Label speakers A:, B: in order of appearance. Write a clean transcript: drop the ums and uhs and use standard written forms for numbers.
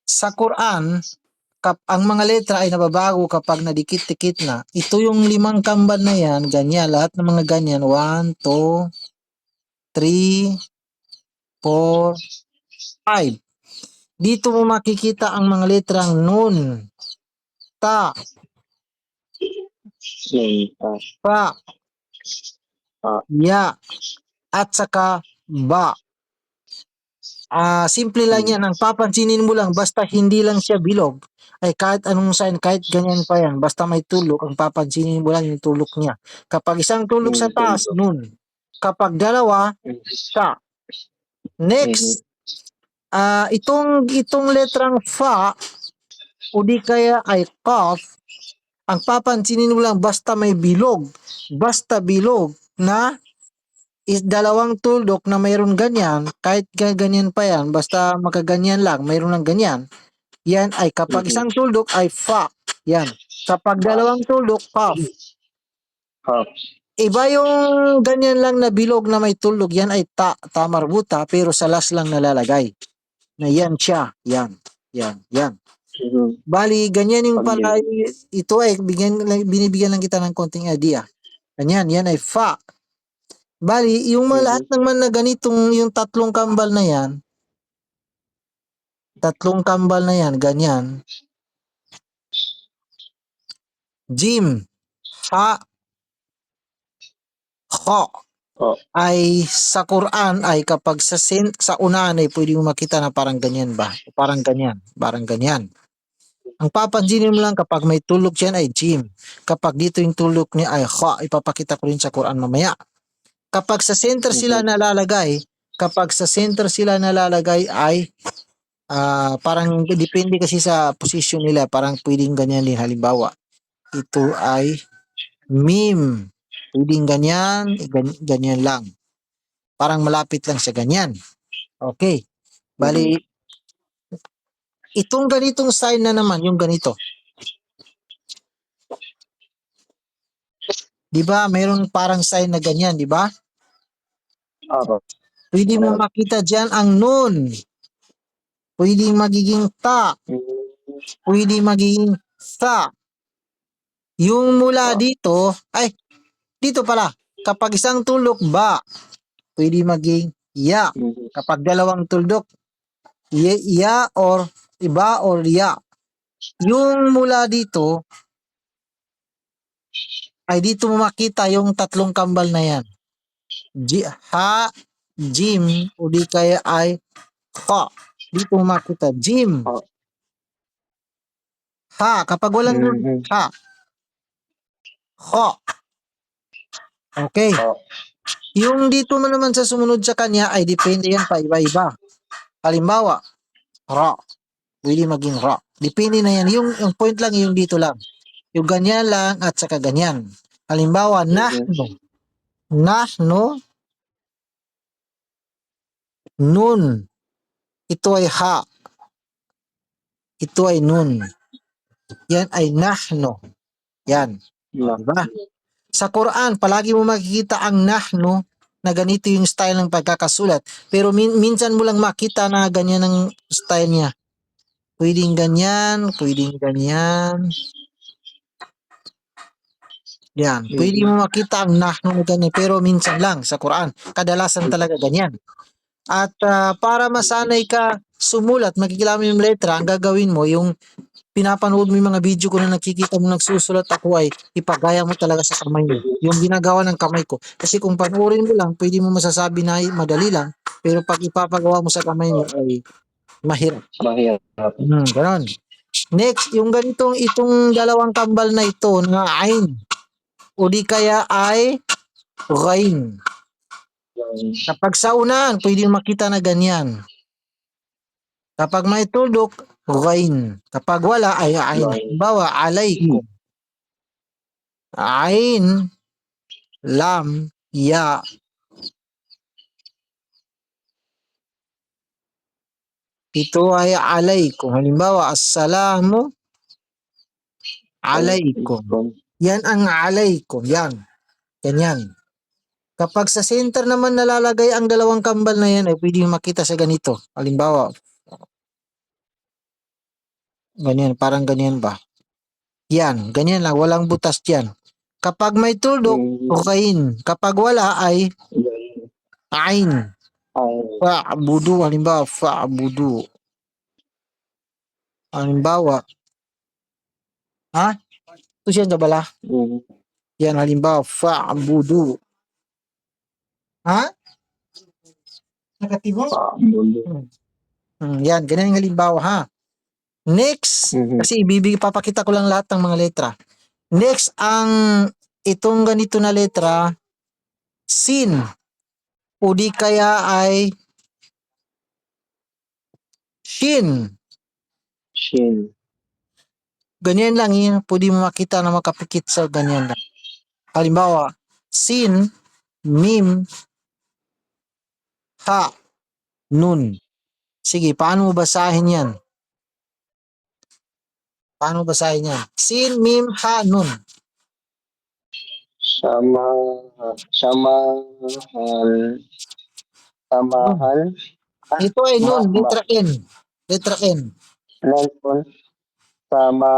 A: Sa Quran, ang mga letra ay nababago kapag nadikit-dikit na. Ito yung 5 kambal na yan, ganyan, lahat ng mga ganyan, 1, 2, 3, 4, 5. Dito mo makikita ang mga letrang nun, ta, pa, ya, at saka ba. Simple lang yan. Ang papansinin mo lang, basta hindi lang siya bilog, ay kahit anong sign, kahit ganyan pa yan, basta may tulok, ang papansinin mo lang yung tulok niya. Kapag isang tulok sa taas, nun. Kapag dalawa, sa. Next, itong letrang fa, o di kaya ay qaf, ang papansinin mo lang, basta may bilog, basta bilog na is dalawang tuldok na mayroon ganyan, kahit ganyan pa yan, basta makaganyan lang, mayroon lang ganyan, yan ay kapag isang tuldok ay fa, yan. Kapag dalawang tuldok, qaf. Iba yung ganyan lang na bilog na may tuldok, yan ay ta marbuta, pero sa last lang nalalagay. Na yan siya, yan. Bali, ganyan yung pala, ito ay binibigyan lang kita ng konting idea. Ganyan, yan ay fa. Bali, yung mga lahat naman na ganitong, yung tatlong kambal na yan, ganyan. Jim, ha, kho, ay sa Quran ay kapag sa unahan ay pwede mo makita na parang ganyan ba? Parang ganyan. Ang papansinin mo lang kapag may tulok yan ay jim. Kapag dito yung tulok niya ay kha, ipapakita ko rin sa Quran mamaya. Kapag sa center sila nalalagay ay parang depende kasi sa position nila, parang pwedeng ganyan din. Halimbawa, ito ay meme. Pwedeng ganyan, ganyan lang. Parang malapit lang sa ganyan. Okay. Bali, itong ganitong sign na naman, yung ganito. Di ba? Mayroon parang sign na ganyan, di ba? Pwede mo makita dyan ang nun. Pwede magiging ta. Pwede magiging sa. Yung mula dito, ay, dito pala. Kapag isang tuldok, ba. Pwede maging ya. Kapag dalawang tuldok, ya or iba or ya. Yung mula dito, ay dito mo makita yung tatlong kambal na yan. Ha, jim, o di kaya ay ha. Dito mo makita, jim. Ha, kapag walang ha. Ha. Okay. Yung dito mo naman sa sumunod sa kanya ay depende yan pa iba-iba. Halimbawa, ra. Pwede maging ra. Depende na yan. Yung point lang yung dito lang. Yung ganyan lang at saka ganyan. Halimbawa, nahno. Nahno. Nun. Ito ay ha. Ito ay nun. Yan ay nahno. Yan. Diba? Sa Quran, palagi mo makikita ang nahno na ganito yung style ng pagkakasulat. Pero minsan mo lang makita na ganyan ang style niya. Pwedeng ganyan, pwedeng ganyan. Yan. Pwede mo makita ang nahno na ganyan, pero minsan lang sa Quran. Kadalasan talaga ganyan. At para masanay ka sumulat, makikilala mo yung letra, ang gagawin mo, yung pinapanood mo yung mga video ko na nakikita mo nagsusulat ako ay ipagaya mo talaga sa kamay mo. Yung ginagawa ng kamay ko. Kasi kung panoorin mo lang, pwede mo masasabi na madali lang. Pero pag ipapagawa mo sa kamay mo ay mahirap. Ganon. Next, yung itong dalawang kambal na ito na ain. O di kaya ay ghain. Kapag sa unahan, pwede makita na ganyan. Kapag may tuldok, ghain. Kapag wala, ay ain. Bawa, alaykum. Ain, lam, ya. Ito ay alaykum. Halimbawa, assalamu alaykum. Yan ang alaykum. Yan. Ganyan. Kapag sa center naman nalalagay ang dalawang kambal na yan, ay pwede makita sa ganito. Halimbawa, Ganyan, parang ganyan ba? Yan, ganyan lang, walang butas diyan. Kapag may tuldok, tukain. Kapag wala ay ain. Fa'budu, halimbawa, fa'budu. Halimbawa, ha? Ito siya bala. Yan, halimbawa, fa'budu. Ha? Negatibo? Yan, ganyan yung halimbawa, ha? Next, kasi papakita ko lang lahat ng mga letra. Next, itong ganito na letra, sin. O di kaya ay shin. Ganyan lang yun. Pwede mo makita na makapikit sa ganyan lang. Halimbawa, sin, mim, ha, nun. Sige, paano mo basahin yan? Paano basahin yan? Sin, mim, ha, nun.
B: Samahan.
A: Ito ay nun, letra N. Letra N.
B: Sama